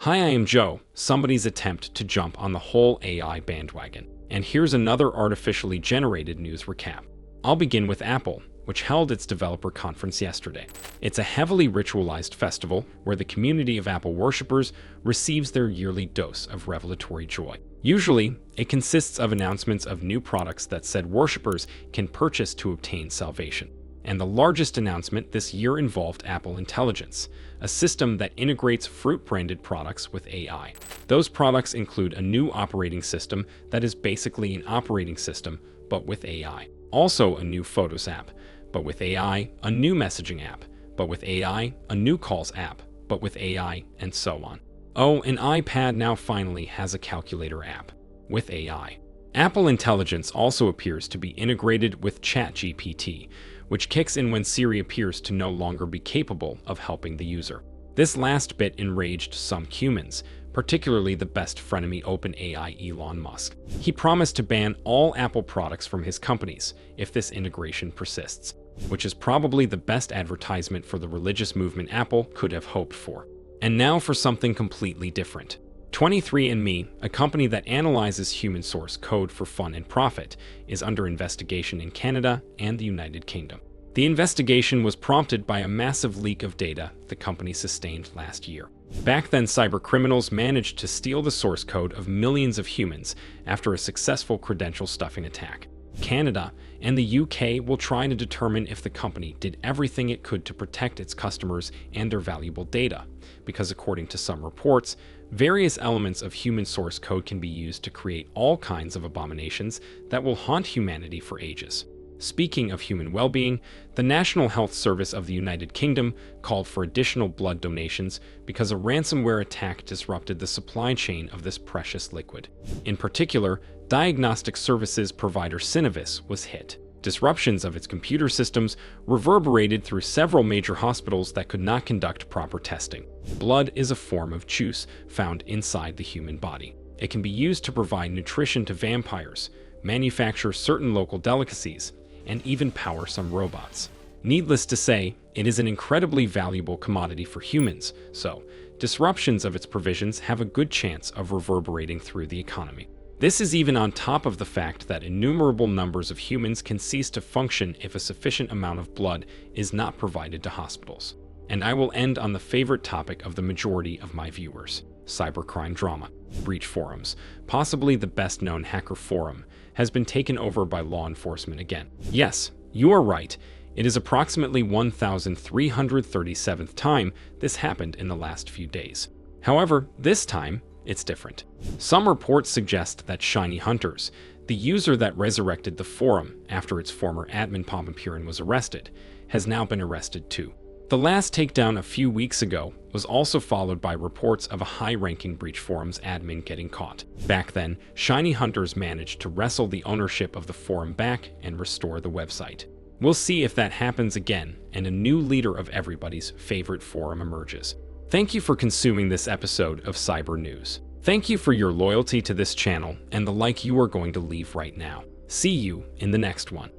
Hi, I am Joe, somebody's attempt to jump on the whole AI bandwagon. And here's another artificially generated news recap. I'll begin with Apple, which held its developer conference yesterday. It's a heavily ritualized festival where the community of Apple worshippers receives their yearly dose of revelatory joy. Usually, it consists of announcements of new products that said worshippers can purchase to obtain salvation. And the largest announcement this year involved Apple Intelligence, a system that integrates Fruit-branded products with AI. Those products include a new operating system that is basically an operating system, but with AI. Also a new Photos app, but with AI, a new messaging app, but with AI, a new Calls app, but with AI, and so on. Oh, an iPad now finally has a calculator app, with AI. Apple Intelligence also appears to be integrated with ChatGPT, which kicks in when Siri appears to no longer be capable of helping the user. This last bit enraged some humans, particularly the best frenemy OpenAI Elon Musk. He promised to ban all Apple products from his companies if this integration persists, which is probably the best advertisement for the religious movement Apple could have hoped for. And now for something completely different. 23andMe, a company that analyzes human source code for fun and profit, is under investigation in Canada and the United Kingdom. The investigation was prompted by a massive leak of data the company sustained last year. Back then, cybercriminals managed to steal the source code of millions of humans after a successful credential stuffing attack. Canada and the UK will try to determine if the company did everything it could to protect its customers and their valuable data, because according to some reports, various elements of human source code can be used to create all kinds of abominations that will haunt humanity for ages. Speaking of human well-being, the National Health Service of the United Kingdom called for additional blood donations because a ransomware attack disrupted the supply chain of this precious liquid. In particular, diagnostic services provider Synovis was hit. Disruptions of its computer systems reverberated through several major hospitals that could not conduct proper testing. Blood is a form of juice found inside the human body. It can be used to provide nutrition to vampires, manufacture certain local delicacies, and even power some robots. Needless to say, it is an incredibly valuable commodity for humans, so disruptions of its provisions have a good chance of reverberating through the economy. This is even on top of the fact that innumerable numbers of humans can cease to function if a sufficient amount of blood is not provided to hospitals. And I will end on the favorite topic of the majority of my viewers: cybercrime drama. Breachforums, possibly the best-known hacker forum, has been taken over by law enforcement again. Yes, you are right. It is approximately 1,337th time this happened in the last few days. However, this time, it's different. Some reports suggest that Shiny Hunters, the user that resurrected the forum after its former admin Pompirin was arrested, has now been arrested too. The last takedown a few weeks ago was also followed by reports of a high-ranking Breachforums admin getting caught. Back then, Shiny Hunters managed to wrestle the ownership of the forum back and restore the website. We'll see if that happens again and a new leader of everybody's favorite forum emerges. Thank you for consuming this episode of Cyber News. Thank you for your loyalty to this channel and the like you are going to leave right now. See you in the next one.